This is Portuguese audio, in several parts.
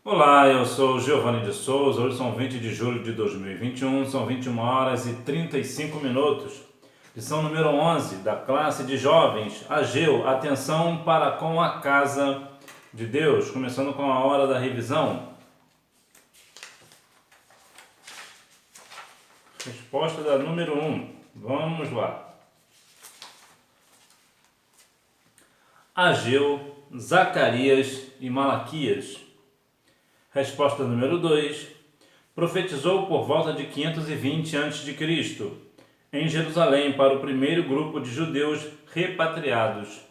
Olá, eu sou Giovanni de Souza. Hoje são 20 de julho de 2021, são 21 horas e 35 minutos. Lição número 11 da classe de jovens, Ageu, atenção para com a casa de Deus. Começando com a hora da revisão. Resposta da número 1. Vamos lá. Ageu, Zacarias e Malaquias. Resposta número 2. Profetizou por volta de 520 a.C., em Jerusalém, para o primeiro grupo de judeus repatriados.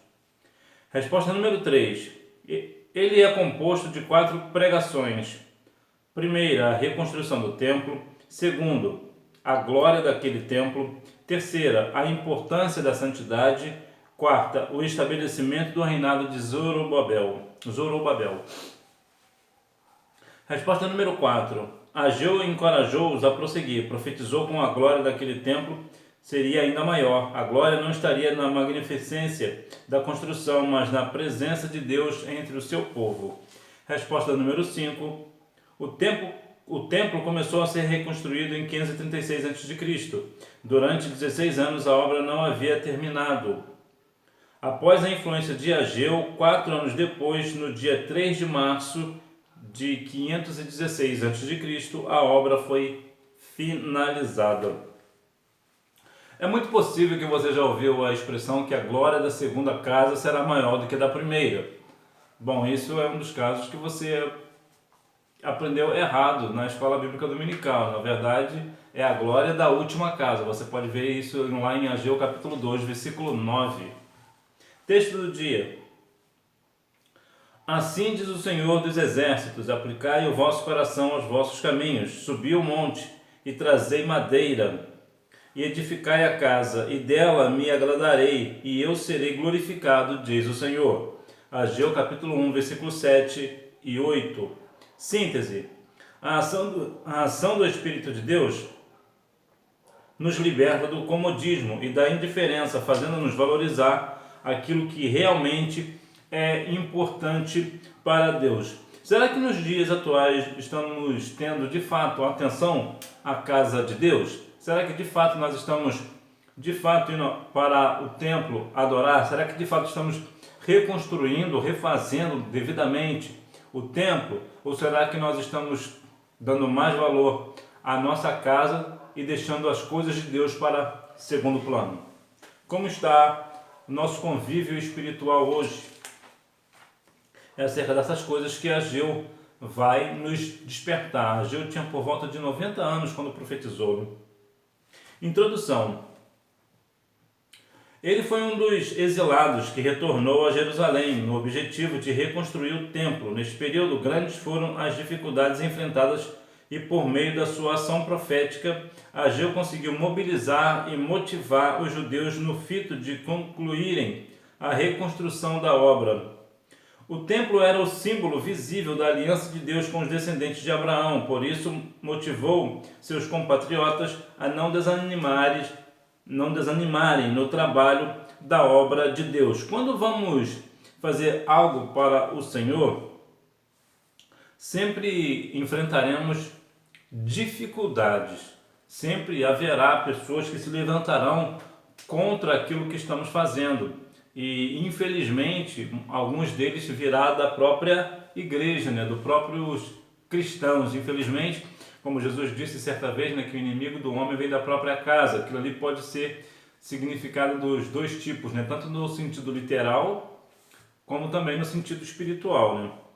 Resposta número 3. Ele é composto de 4 pregações. Primeira, a reconstrução do templo. Segundo, a glória daquele templo. Terceira, a importância da santidade. Quarta, o estabelecimento do reinado de Zorobabel. Resposta número 4. Ageu encorajou-os a prosseguir. Profetizou com a glória daquele templo seria ainda maior. A glória não estaria na magnificência da construção, mas na presença de Deus entre o seu povo. Resposta número 5. O templo começou a ser reconstruído em 536 a.C. Durante 16 anos a obra não havia terminado. Após a influência de Ageu, 4 anos depois, no dia 3 de março de 516 a.C., a obra foi finalizada. É muito possível que você já ouviu a expressão que a glória da segunda casa será maior do que a da primeira. Bom, isso é um dos casos que você aprendeu errado na escola bíblica dominical. Na verdade, é a glória da última casa. Você pode ver isso lá em Ageu capítulo 2, versículo 9. Texto do dia. Assim diz o Senhor dos Exércitos: aplicai o vosso coração aos vossos caminhos, subi o monte e trazei madeira, e edificai a casa, e dela me agradarei, e eu serei glorificado, diz o Senhor. Ageu capítulo 1, versículo 7 e 8. Síntese. A ação do Espírito de Deus nos liberta do comodismo e da indiferença, fazendo-nos valorizar aquilo que realmente é importante para Deus. Será que nos dias atuais estamos tendo de fato atenção à casa de Deus? Será que de fato nós estamos indo para o templo adorar? Será que de fato estamos reconstruindo, refazendo devidamente o templo? Ou será que nós estamos dando mais valor à nossa casa e deixando as coisas de Deus para segundo plano? Como está o nosso convívio espiritual hoje? É acerca dessas coisas que Ageu vai nos despertar. Ageu tinha por volta de 90 anos quando profetizou. Introdução. Ele foi um dos exilados que retornou a Jerusalém no objetivo de reconstruir o templo. Neste período, grandes foram as dificuldades enfrentadas e, por meio da sua ação profética, Ageu conseguiu mobilizar e motivar os judeus no fito de concluírem a reconstrução da obra. O templo era o símbolo visível da aliança de Deus com os descendentes de Abraão, por isso motivou seus compatriotas a não desanimarem no trabalho da obra de Deus. Quando vamos fazer algo para o Senhor, sempre enfrentaremos dificuldades, sempre haverá pessoas que se levantarão contra aquilo que estamos fazendo. E infelizmente alguns deles virá da própria igreja, dos próprios cristãos. Infelizmente, como Jesus disse certa vez, que o inimigo do homem vem da própria casa. Aquilo ali pode ser significado dos dois tipos, tanto no sentido literal como também no sentido espiritual.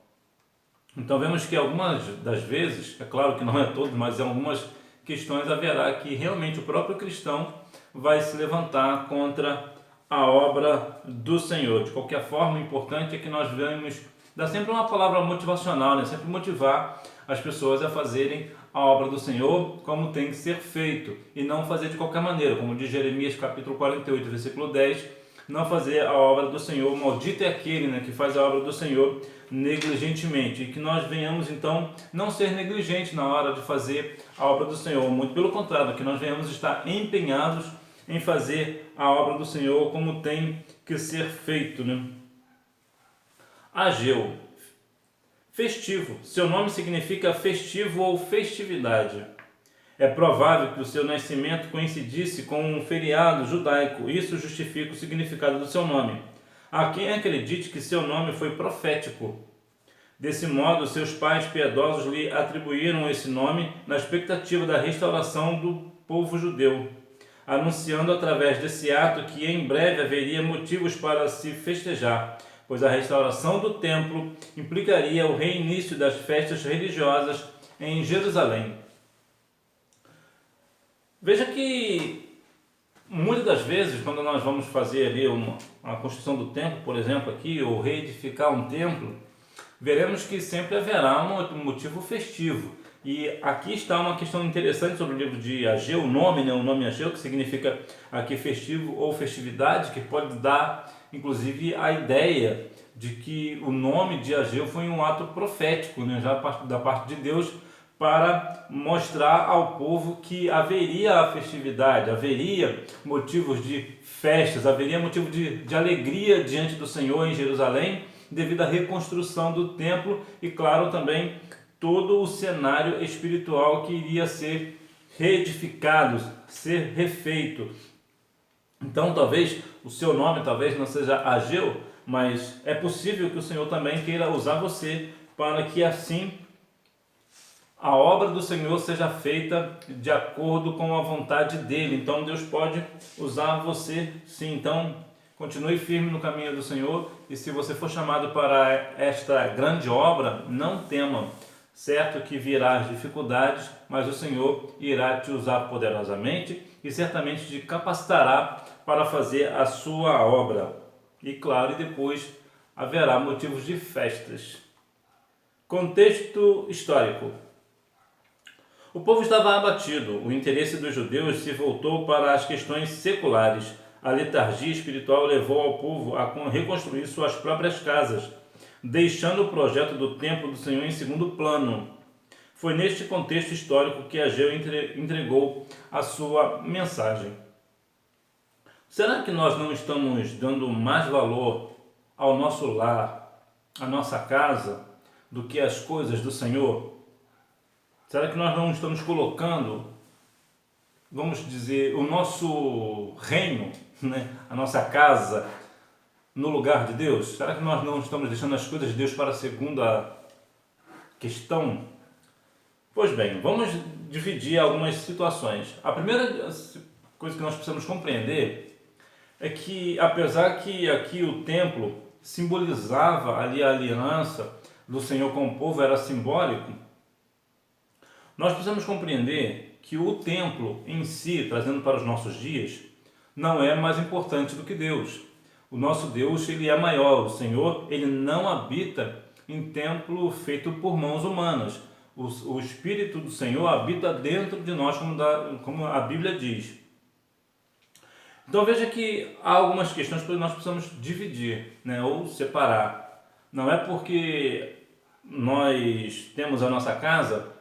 Então vemos que algumas das vezes, é claro que não é todas, mas em algumas questões haverá que realmente o próprio cristão vai se levantar contra a obra do Senhor. De qualquer forma, o importante é que nós vamos dar sempre uma palavra motivacional, sempre motivar as pessoas a fazerem a obra do Senhor como tem que ser feito e não fazer de qualquer maneira, como diz Jeremias capítulo 48, versículo 10, não fazer a obra do Senhor, maldito é aquele que faz a obra do Senhor negligentemente, e que nós venhamos então não ser negligentes na hora de fazer a obra do Senhor, muito pelo contrário, que nós venhamos estar empenhados em fazer a obra do Senhor como tem que ser feito. Ageu festivo. Seu nome significa festivo ou festividade. É provável que o seu nascimento coincidisse com um feriado judaico. Isso justifica o significado do seu nome. Há quem acredite que seu nome foi profético. Desse modo, seus pais piedosos lhe atribuíram esse nome na expectativa da restauração do povo judeu, anunciando através desse ato que em breve haveria motivos para se festejar, pois a restauração do templo implicaria o reinício das festas religiosas em Jerusalém. Veja que muitas das vezes, quando nós vamos fazer ali a construção do templo, por exemplo, aqui, ou reedificar um templo, veremos que sempre haverá um motivo festivo. E aqui está uma questão interessante sobre o livro de Ageu, o nome Ageu, que significa aqui festivo ou festividade, que pode dar, inclusive, a ideia de que o nome de Ageu foi um ato profético, né, já da parte de Deus, para mostrar ao povo que haveria a festividade, haveria motivos de festas, haveria motivo de alegria diante do Senhor em Jerusalém, devido à reconstrução do templo e, claro, também todo o cenário espiritual que iria ser reedificado, ser refeito. Então, talvez o seu nome talvez não seja Ageu, mas é possível que o Senhor também queira usar você para que assim a obra do Senhor seja feita de acordo com a vontade dele. Então Deus pode usar você sim. Então continue firme no caminho do Senhor, e se você for chamado para esta grande obra, não tema. Certo que virá as dificuldades, mas o Senhor irá te usar poderosamente e certamente te capacitará para fazer a sua obra. E claro, e depois haverá motivos de festas. Contexto histórico. O povo estava abatido, o interesse dos judeus se voltou para as questões seculares. A letargia espiritual levou ao povo a reconstruir suas próprias casas, deixando o projeto do templo do Senhor em segundo plano. Foi neste contexto histórico que Ageu entregou a sua mensagem. Será que nós não estamos dando mais valor ao nosso lar, à nossa casa, do que às coisas do Senhor? Será que nós não estamos colocando, vamos dizer, o nosso reino, né, a nossa casa, no lugar de Deus? Será que nós não estamos deixando as coisas de Deus para a segunda questão? Pois bem, vamos dividir algumas situações. A primeira coisa que nós precisamos compreender é que, apesar que aqui o templo simbolizava ali a aliança do Senhor com o povo, era simbólico, nós precisamos compreender que o templo em si, trazendo para os nossos dias, não é mais importante do que Deus. O nosso Deus, ele é maior. O Senhor, ele não habita em templo feito por mãos humanas. O Espírito do Senhor habita dentro de nós, como a Bíblia diz. Então veja que há algumas questões que nós precisamos dividir, né, ou separar. Não é porque nós temos a nossa casa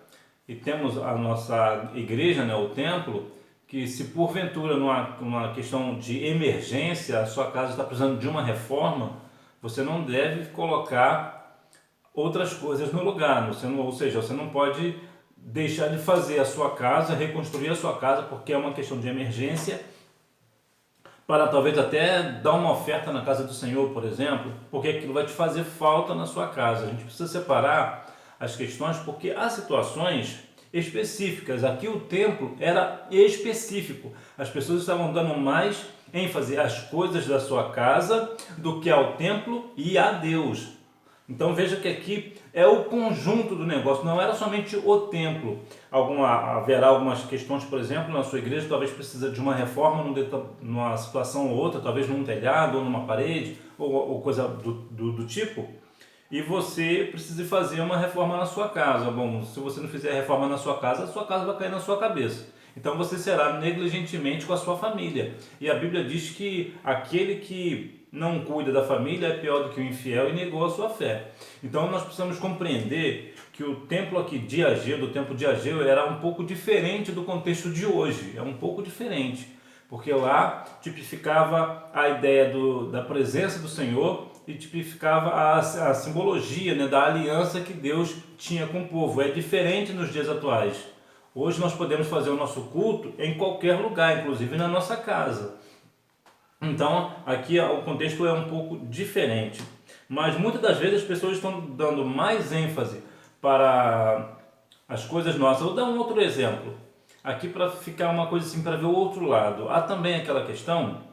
e temos a nossa igreja, né, o templo, que se porventura numa questão de emergência a sua casa está precisando de uma reforma, você não deve colocar outras coisas no lugar. Ou seja, você não pode deixar de fazer a sua casa, reconstruir a sua casa, porque é uma questão de emergência, para talvez até dar uma oferta na casa do Senhor, por exemplo, porque aquilo vai te fazer falta na sua casa. A gente precisa separar as questões, porque há situações específicas. Aqui o templo era específico. As pessoas estavam dando mais ênfase às coisas da sua casa do que ao templo e a Deus. Então veja que aqui é o conjunto do negócio, não era somente o templo. Haverá algumas questões, por exemplo, na sua igreja, talvez precisa de uma reforma numa situação ou outra, talvez num telhado ou numa parede, ou coisa do tipo, e você precisa fazer uma reforma na sua casa. Bom, se você não fizer a reforma na sua casa, a sua casa vai cair na sua cabeça. Então você será negligentemente com a sua família. E a Bíblia diz que aquele que não cuida da família é pior do que o infiel e negou a sua fé. Então nós precisamos compreender que o templo aqui de Ageu, do templo de Ageu, era um pouco diferente do contexto de hoje. É um pouco diferente, porque lá tipificava a ideia da presença do Senhor e tipificava a simbologia, né, da aliança que Deus tinha com o povo. É diferente nos dias atuais. Hoje nós podemos fazer o nosso culto em qualquer lugar, inclusive na nossa casa. Então, aqui o contexto é um pouco diferente. Mas muitas das vezes as pessoas estão dando mais ênfase para as coisas nossas. Eu vou dar um outro exemplo. Aqui para ficar uma coisa assim, para ver o outro lado. Há também aquela questão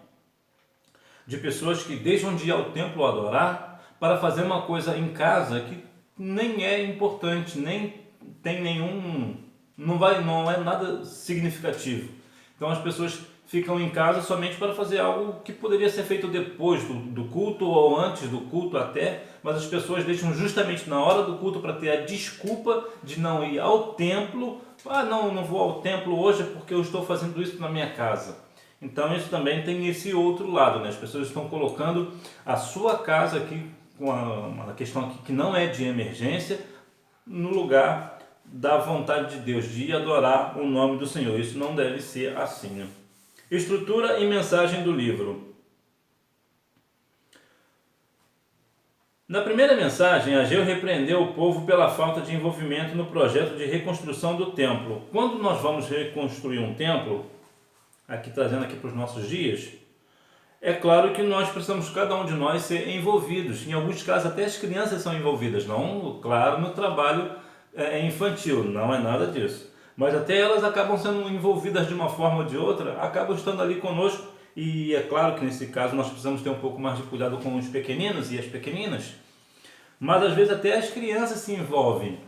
de pessoas que deixam de ir ao templo adorar para fazer uma coisa em casa que nem é importante, nem tem nenhum, não é nada significativo. Então as pessoas ficam em casa somente para fazer algo que poderia ser feito depois do culto ou antes do culto até, mas as pessoas deixam justamente na hora do culto para ter a desculpa de não ir ao templo. Não vou ao templo hoje porque eu estou fazendo isso na minha casa. Então isso também tem esse outro lado, né? As pessoas estão colocando a sua casa aqui, com uma questão aqui que não é de emergência, no lugar da vontade de Deus, de ir adorar o nome do Senhor. Isso não deve ser assim, né? Estrutura e mensagem do livro. Na primeira mensagem, Ageu repreendeu o povo pela falta de envolvimento no projeto de reconstrução do templo. Quando nós vamos reconstruir um templo, aqui trazendo aqui para os nossos dias, é claro que nós precisamos, cada um de nós, ser envolvidos. Em alguns casos até as crianças são envolvidas, não, claro, no trabalho infantil, não é nada disso. Mas até elas acabam sendo envolvidas de uma forma ou de outra, acabam estando ali conosco. E é claro que nesse caso nós precisamos ter um pouco mais de cuidado com os pequeninos e as pequeninas, mas às vezes até as crianças se envolvem.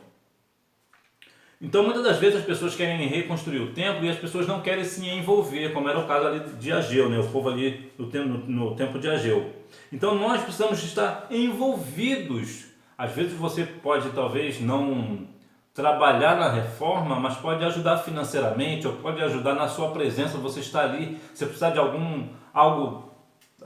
Então muitas das vezes as pessoas querem reconstruir o templo e as pessoas não querem se envolver, como era o caso ali de Ageu, né? O povo ali no tempo de Ageu. Então nós precisamos estar envolvidos. Às vezes você pode talvez não trabalhar na reforma, mas pode ajudar financeiramente, ou pode ajudar na sua presença. Você está ali, você precisa de algo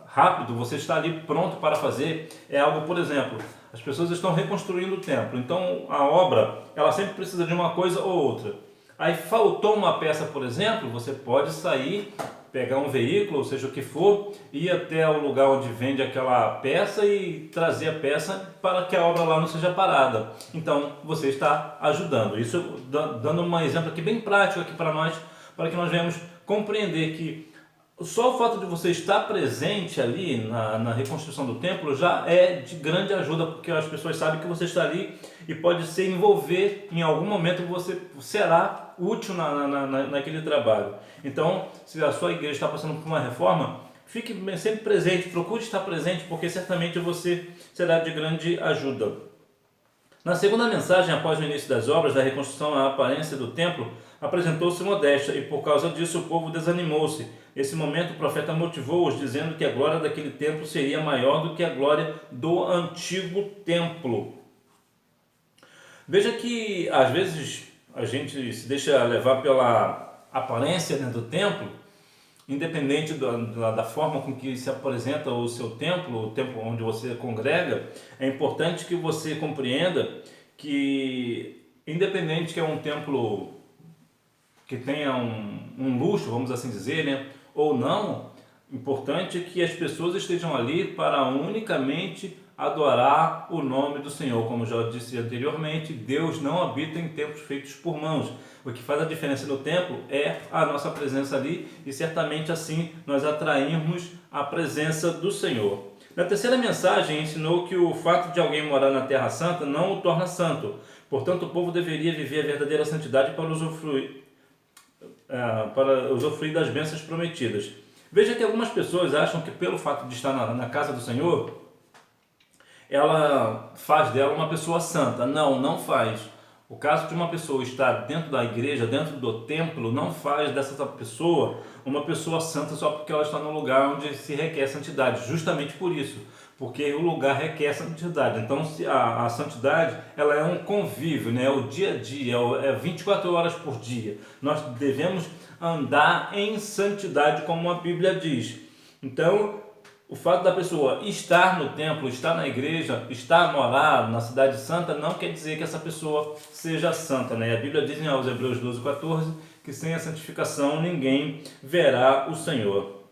rápido, você está ali pronto para fazer. É algo, por exemplo, as pessoas estão reconstruindo o templo, então a obra, ela sempre precisa de uma coisa ou outra. Aí faltou uma peça, por exemplo, você pode sair, pegar um veículo, ou seja o que for, ir até o lugar onde vende aquela peça e trazer a peça para que a obra lá não seja parada. Então você está ajudando. Isso dando um exemplo aqui bem prático aqui para nós, para que nós venhamos compreender que só o fato de você estar presente ali na reconstrução do templo já é de grande ajuda, porque as pessoas sabem que você está ali e pode se envolver em algum momento, você será útil naquele trabalho. Então, se a sua igreja está passando por uma reforma, fique sempre presente, procure estar presente, porque certamente você será de grande ajuda. Na segunda mensagem, após o início das obras da reconstrução, a aparência do templo apresentou-se modesta e por causa disso o povo desanimou-se. Nesse momento o profeta motivou-os dizendo que a glória daquele templo seria maior do que a glória do antigo templo. Veja que às vezes a gente se deixa levar pela aparência, né, do templo, independente da forma com que se apresenta o seu templo, o templo onde você congrega. É importante que você compreenda que, independente que é um templo que tenha um luxo, vamos assim dizer, né, ou não, importante que as pessoas estejam ali para unicamente adorar o nome do Senhor. Como já disse anteriormente, Deus não habita em templos feitos por mãos. O que faz a diferença no templo é a nossa presença ali, e certamente assim nós atrairmos a presença do Senhor. Na terceira mensagem ensinou que o fato de alguém morar na Terra Santa não o torna santo. Portanto, o povo deveria viver a verdadeira santidade para usufruir das bênçãos prometidas. Veja que algumas pessoas acham que pelo fato de estar na casa do Senhor, ela faz dela uma pessoa santa. Não faz. O caso de uma pessoa estar dentro da igreja, dentro do templo, não faz dessa pessoa uma pessoa santa só porque ela está no lugar onde se requer santidade. Justamente por isso, porque o lugar requer santidade. Então a santidade, ela é um convívio, né? É o dia a dia, é 24 horas por dia. Nós devemos andar em santidade, como a Bíblia diz. Então, o fato da pessoa estar no templo, estar na igreja, estar morar na cidade santa, não quer dizer que essa pessoa seja santa, né? A Bíblia diz aos Hebreus 12:14 que sem a santificação ninguém verá o Senhor.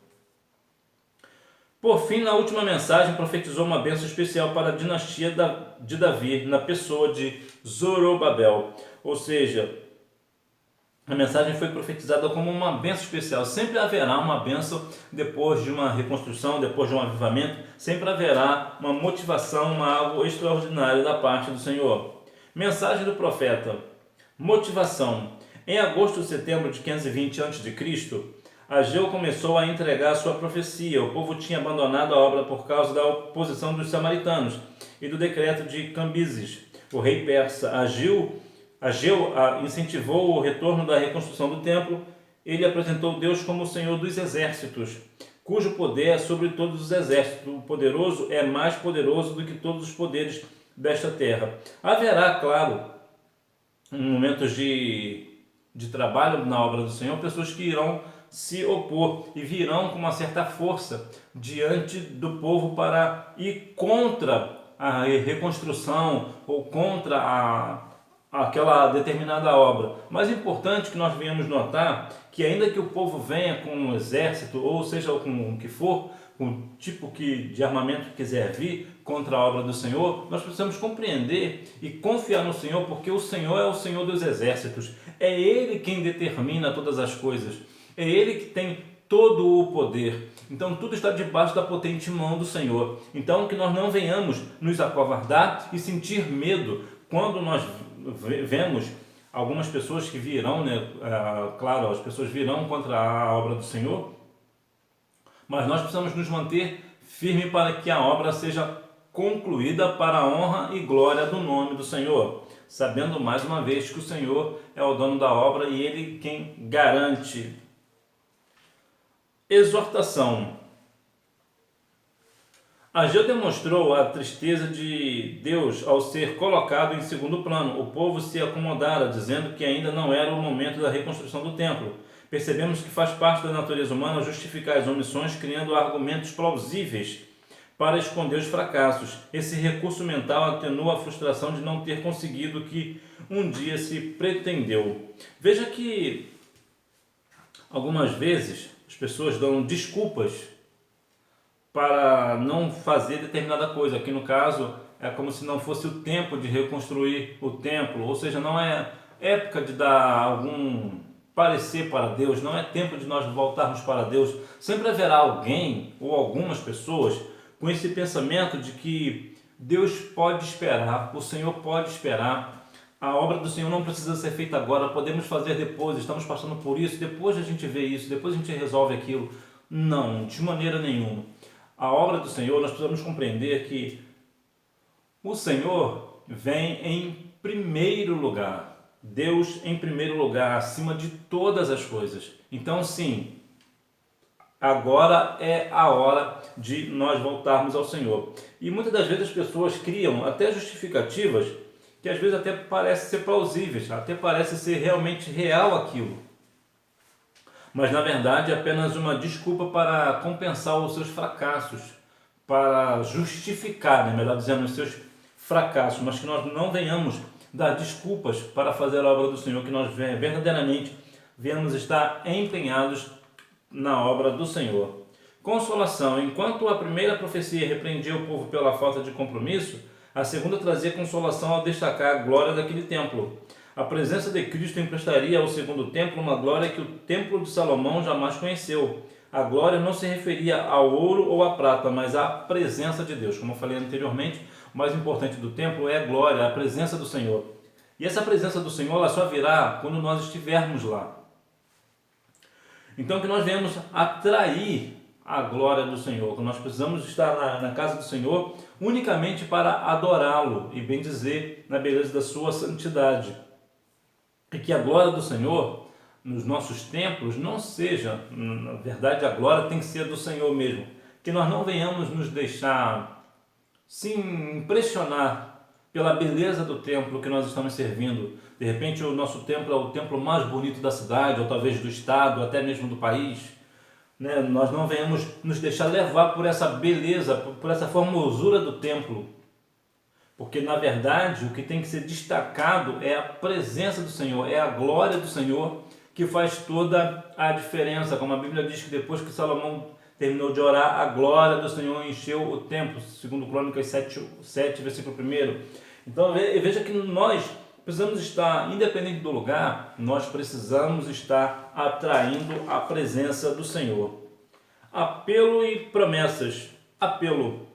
Por fim, na última mensagem, profetizou uma bênção especial para a dinastia de Davi, na pessoa de Zorobabel. Ou seja, a mensagem foi profetizada como uma bênção especial. Sempre haverá uma bênção depois de uma reconstrução, depois de um avivamento. Sempre haverá uma motivação, algo extraordinário da parte do Senhor. Mensagem do profeta. Motivação. Em agosto ou setembro de 520 a.C., Ageu começou a entregar sua profecia. O povo tinha abandonado a obra por causa da oposição dos samaritanos e do decreto de Cambises, o rei persa. Ageu incentivou o retorno da reconstrução do templo. Ele apresentou Deus como o Senhor dos exércitos, cujo poder é sobre todos os exércitos. O poderoso é mais poderoso do que todos os poderes desta terra. Haverá, claro, em momentos de trabalho na obra do Senhor, pessoas que irão se opor e virão com uma certa força diante do povo para ir contra a reconstrução ou contra aquela determinada obra. Mas é importante que nós venhamos notar que ainda que o povo venha com um exército, ou seja, com o que for, com o tipo de armamento que quiser vir contra a obra do Senhor, nós precisamos compreender e confiar no Senhor, porque o Senhor é o Senhor dos exércitos. É Ele quem determina todas as coisas. É Ele que tem todo o poder. Então tudo está debaixo da potente mão do Senhor. Então que nós não venhamos nos acovardar e sentir medo quando nós vemos algumas pessoas que virão, claro, as pessoas virão contra a obra do Senhor, mas nós precisamos nos manter firmes para que a obra seja concluída para a honra e glória do nome do Senhor, sabendo mais uma vez que o Senhor é o dono da obra e Ele quem garante. Exortação. Ageu demonstrou a tristeza de Deus ao ser colocado em segundo plano. O povo se acomodara, dizendo que ainda não era o momento da reconstrução do templo. Percebemos que faz parte da natureza humana justificar as omissões, criando argumentos plausíveis para esconder os fracassos. Esse recurso mental atenua a frustração de não ter conseguido o que um dia se pretendeu. Veja que algumas vezes as pessoas dão desculpas para não fazer determinada coisa. Aqui no caso é como se não fosse o tempo de reconstruir o templo, ou seja, não é época de dar algum parecer para Deus, não é tempo de nós voltarmos para Deus. Sempre haverá alguém ou algumas pessoas com esse pensamento de que Deus pode esperar, o Senhor pode esperar, a obra do Senhor não precisa ser feita agora, podemos fazer depois, estamos passando por isso, depois a gente vê isso, depois a gente resolve aquilo. Não, de maneira nenhuma. A obra do Senhor, nós precisamos compreender que o Senhor vem em primeiro lugar. Deus em primeiro lugar, acima de todas as coisas. Então, sim, agora é a hora de nós voltarmos ao Senhor. E muitas das vezes as pessoas criam até justificativas que às vezes até parecem ser plausíveis, até parece ser realmente real aquilo. Mas na verdade é apenas uma desculpa para compensar os seus fracassos, para justificar, melhor dizendo, os seus fracassos, mas que nós não venhamos dar desculpas para fazer a obra do Senhor, que nós verdadeiramente venhamos estar empenhados na obra do Senhor. Consolação. Enquanto a primeira profecia repreendia o povo pela falta de compromisso, a segunda trazia consolação ao destacar a glória daquele templo. A presença de Cristo emprestaria ao segundo templo uma glória que o templo de Salomão jamais conheceu. A glória não se referia ao ouro ou à prata, mas à presença de Deus. Como eu falei anteriormente, o mais importante do templo é a glória, a presença do Senhor. E essa presença do Senhor ela só virá quando nós estivermos lá. Então que nós venhamos atrair a glória do Senhor, que nós precisamos estar na casa do Senhor unicamente para adorá-lo e bendizer na beleza da sua santidade. E que a glória do Senhor nos nossos templos não seja, na verdade a glória tem que ser do Senhor mesmo, que nós não venhamos nos deixar se impressionar pela beleza do templo que nós estamos servindo. De repente o nosso templo é o templo mais bonito da cidade, ou talvez do estado, até mesmo do país. Nós não venhamos nos deixar levar por essa beleza, por essa formosura do templo. Porque na verdade o que tem que ser destacado é a presença do Senhor, é a glória do Senhor que faz toda a diferença. Como a Bíblia diz que depois que Salomão terminou de orar, a glória do Senhor encheu o templo, segundo Crônicas 7, versículo 1. Então veja que nós precisamos estar, independente do lugar, nós precisamos estar atraindo a presença do Senhor. Apelo e promessas. Apelo.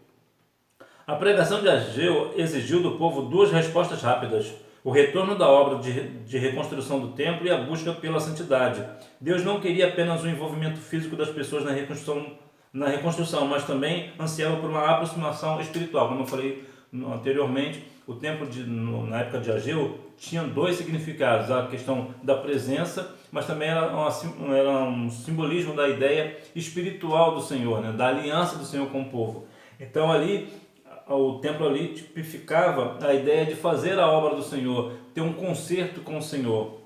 A pregação de Ageu exigiu do povo duas respostas rápidas: o retorno da obra de reconstrução do templo e a busca pela santidade. Deus não queria apenas o envolvimento físico das pessoas na reconstrução, mas também ansiava por uma aproximação espiritual. Como eu falei anteriormente, o templo na época de Ageu tinha dois significados: a questão da presença, mas também era um simbolismo da ideia espiritual do Senhor, né? Da aliança do Senhor com o povo. Então o templo ali tipificava a ideia de fazer a obra do Senhor, ter um concerto com o Senhor.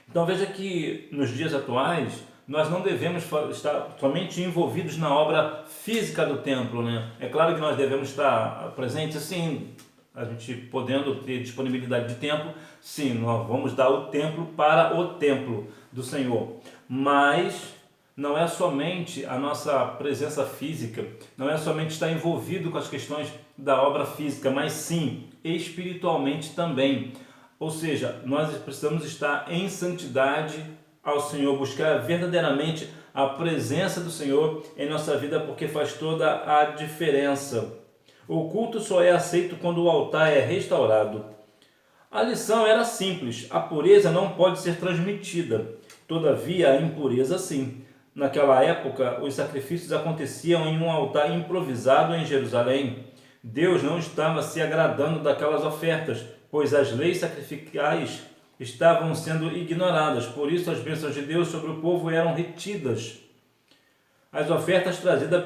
Então veja que nos dias atuais nós não devemos estar somente envolvidos na obra física do templo, né? É claro que nós devemos estar presentes, sim, a gente podendo ter disponibilidade de tempo, sim, nós vamos dar o templo para o templo do Senhor, mas não é somente a nossa presença física, não é somente estar envolvido com as questões da obra física, mas sim espiritualmente também. Ou seja, nós precisamos estar em santidade ao Senhor, buscar verdadeiramente a presença do Senhor em nossa vida, porque faz toda a diferença. O culto só é aceito quando o altar é restaurado. A lição era simples: a pureza não pode ser transmitida, todavia a impureza sim. Naquela época, os sacrifícios aconteciam em um altar improvisado em Jerusalém. Deus não estava se agradando daquelas ofertas, pois as leis sacrificiais estavam sendo ignoradas. Por isso, as bênçãos de Deus sobre o povo eram retidas. As ofertas trazidas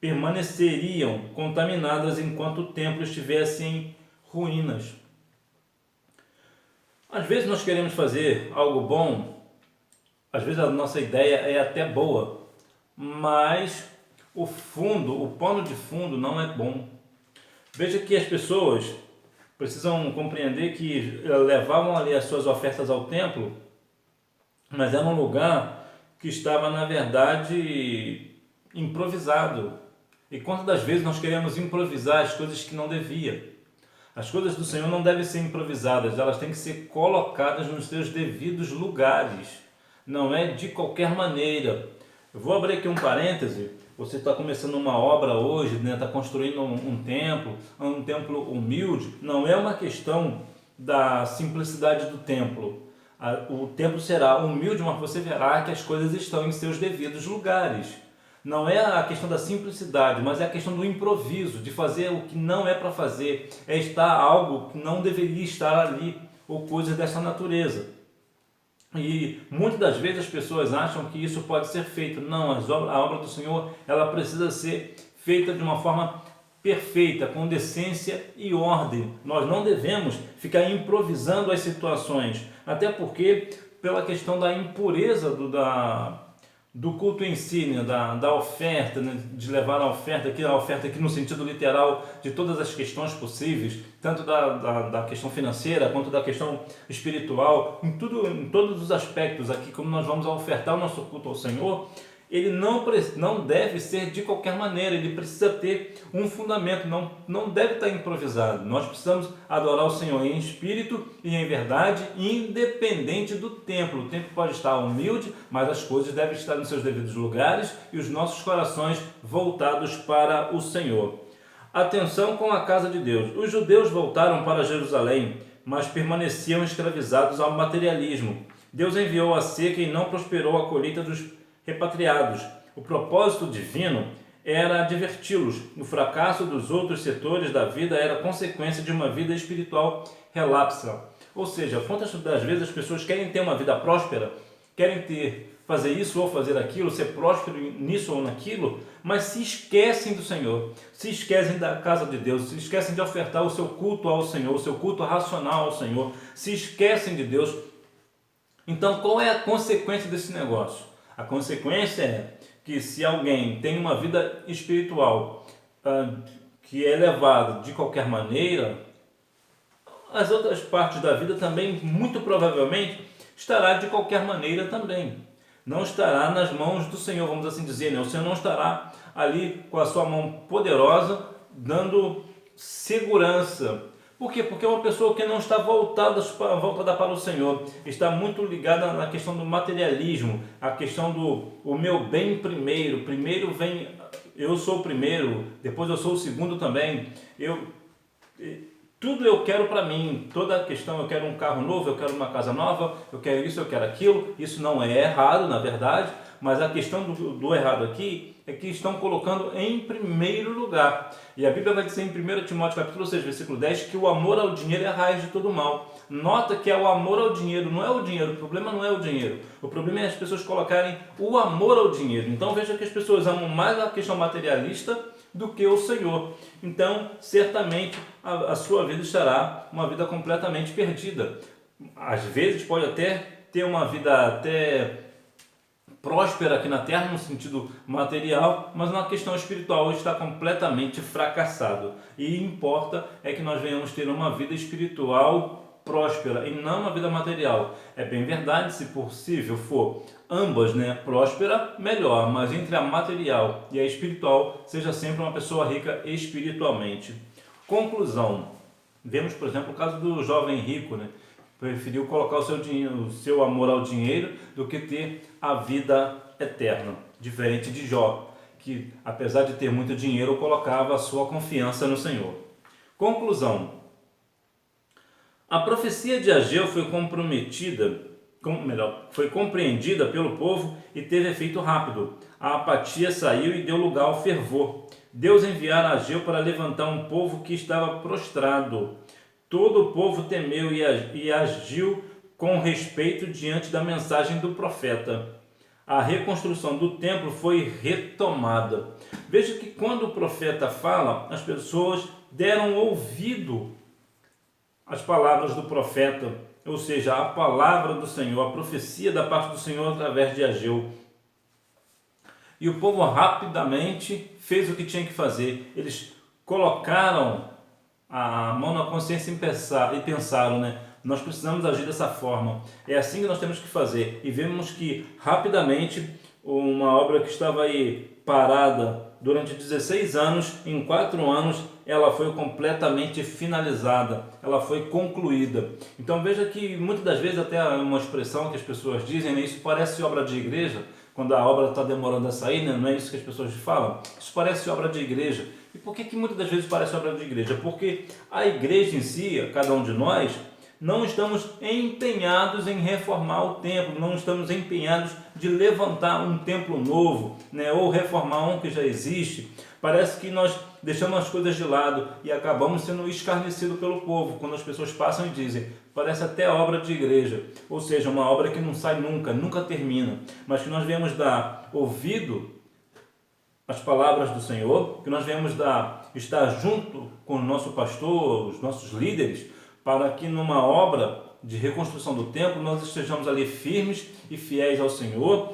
permaneceriam contaminadas enquanto o templo estivesse em ruínas. Às vezes nós queremos fazer algo bom. Às vezes a nossa ideia é até boa, mas o pano de fundo não é bom. Veja que as pessoas precisam compreender que levavam ali as suas ofertas ao templo, mas era um lugar que estava, na verdade, improvisado. E quantas das vezes nós queremos improvisar as coisas que não devia? As coisas do Senhor não devem ser improvisadas, elas têm que ser colocadas nos seus devidos lugares. Não é de qualquer maneira. Eu vou abrir aqui um parêntese. Você está começando uma obra hoje, né? Está construindo um templo humilde. Não é uma questão da simplicidade do templo. O templo será humilde, mas você verá que as coisas estão em seus devidos lugares. Não é a questão da simplicidade, mas é a questão do improviso, de fazer o que não é para fazer. É estar algo que não deveria estar ali, ou coisas dessa natureza. E muitas das vezes as pessoas acham que isso pode ser feito. Não, a obra do Senhor, ela precisa ser feita de uma forma perfeita, com decência e ordem. Nós não devemos ficar improvisando as situações, até porque pela questão da impureza do culto em si, né? da oferta, né? De levar a oferta aqui no sentido literal de todas as questões possíveis, tanto da questão financeira quanto da questão espiritual, em todos os aspectos aqui, como nós vamos ofertar o nosso culto ao Senhor, ele não deve ser de qualquer maneira, ele precisa ter um fundamento, não deve estar improvisado. Nós precisamos adorar o Senhor em espírito e em verdade, independente do templo. O templo pode estar humilde, mas as coisas devem estar nos seus devidos lugares e os nossos corações voltados para o Senhor. Atenção com a casa de Deus. Os judeus voltaram para Jerusalém, mas permaneciam escravizados ao materialismo. Deus enviou a seca e não prosperou a colheita dos repatriados. O propósito divino era adverti-los. O fracasso dos outros setores da vida era consequência de uma vida espiritual relapsa. Ou seja, quantas das vezes as pessoas querem ter uma vida próspera, querem fazer isso ou fazer aquilo, ser próspero nisso ou naquilo, mas se esquecem do Senhor, se esquecem da casa de Deus, se esquecem de ofertar o seu culto ao Senhor, o seu culto racional ao Senhor, se esquecem de Deus. Então, qual é a consequência desse negócio? A consequência é que se alguém tem uma vida espiritual que é elevada de qualquer maneira, as outras partes da vida também, muito provavelmente, estará de qualquer maneira também. não estará nas mãos do Senhor, vamos assim dizer, né? O Senhor não estará ali com a sua mão poderosa, dando segurança. Por quê? Porque é uma pessoa que não está voltada para o Senhor, está muito ligada na questão do materialismo, a questão do o meu bem primeiro, primeiro vem, eu sou o primeiro, depois eu sou o segundo também, tudo eu quero para mim, toda a questão, eu quero um carro novo, eu quero uma casa nova, eu quero isso, eu quero aquilo. Isso não é errado, na verdade, mas a questão do errado aqui é que estão colocando em primeiro lugar. E a Bíblia vai dizer em 1 Timóteo capítulo 6, versículo 10, que o amor ao dinheiro é a raiz de todo mal. Nota que é o amor ao dinheiro, não é o dinheiro, o problema não é o dinheiro. O problema é as pessoas colocarem o amor ao dinheiro. Então veja que as pessoas amam mais a questão materialista do que o Senhor. Então, certamente, a sua vida estará uma vida completamente perdida. Às vezes pode até ter uma vida até próspera aqui na terra no sentido material, mas na questão espiritual está completamente fracassado. E importa é que nós venhamos ter uma vida espiritual próspera e não uma vida material. É bem verdade, se possível for ambas, né, próspera, melhor, mas entre a material e a espiritual, seja sempre uma pessoa rica espiritualmente. Conclusão. Vemos, por exemplo, o caso do jovem rico, né? Preferiu colocar o seu dinheiro, o seu amor ao dinheiro do que ter a vida eterna, diferente de Jó, que apesar de ter muito dinheiro, colocava a sua confiança no Senhor. Conclusão. A profecia de Ageu foi compreendida pelo povo e teve efeito rápido. A apatia saiu e deu lugar ao fervor. Deus enviara Ageu para levantar um povo que estava prostrado. Todo o povo temeu e agiu com respeito diante da mensagem do profeta. A reconstrução do templo foi retomada. Veja que quando o profeta fala, as pessoas deram ouvido às palavras do profeta, ou seja, a palavra do Senhor, a profecia da parte do Senhor através de Ageu. E o povo rapidamente fez o que tinha que fazer. Eles colocaram a mão na consciência e pensaram, né? Nós precisamos agir dessa forma. É assim que nós temos que fazer. E vemos que rapidamente uma obra que estava aí parada durante 16 anos, em 4 anos, ela foi completamente finalizada, ela foi concluída. Então veja que muitas das vezes até uma expressão que as pessoas dizem, né? Isso parece obra de igreja, quando a obra está demorando a sair, né? Não é isso que as pessoas falam? Isso parece obra de igreja. E por que muitas das vezes parece obra de igreja? Porque a igreja em si, cada um de nós, não estamos empenhados em reformar o templo, não estamos empenhados de levantar um templo novo, né, ou reformar um que já existe. Parece que nós deixamos as coisas de lado e acabamos sendo escarnecidos pelo povo, quando as pessoas passam e dizem, parece até obra de igreja, ou seja, uma obra que não sai nunca termina, mas que nós viemos dar ouvido às palavras do Senhor, que nós viemos estar junto com o nosso pastor, os nossos líderes, para que numa obra de reconstrução do templo nós estejamos ali firmes e fiéis ao Senhor,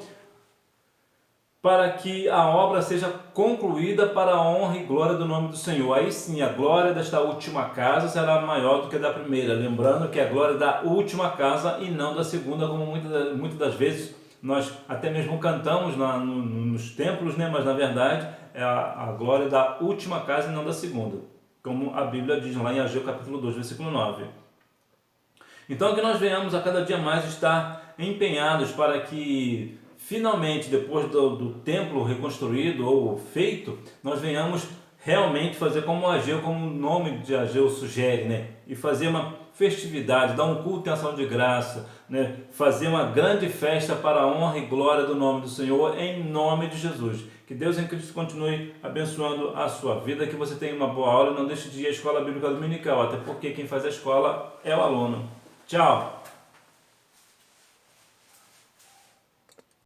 para que a obra seja concluída para a honra e glória do nome do Senhor. Aí sim, a glória desta última casa será maior do que a da primeira, lembrando que é a glória da última casa e não da segunda, como muitas das vezes nós até mesmo cantamos nos templos, né? Mas na verdade é a glória da última casa e não da segunda, como a Bíblia diz lá em Ageu capítulo 2, versículo 9. Então que nós venhamos a cada dia mais estar empenhados para que finalmente, depois do templo reconstruído ou feito, nós venhamos realmente fazer como Ageu, como o nome de Ageu sugere, né? E fazer uma festividade, dar um culto em ação de graça, né? Fazer uma grande festa para a honra e glória do nome do Senhor, em nome de Jesus. Que Deus em Cristo continue abençoando a sua vida, que você tenha uma boa aula e não deixe de ir à Escola Bíblica Dominical, até porque quem faz a escola é o aluno. Tchau!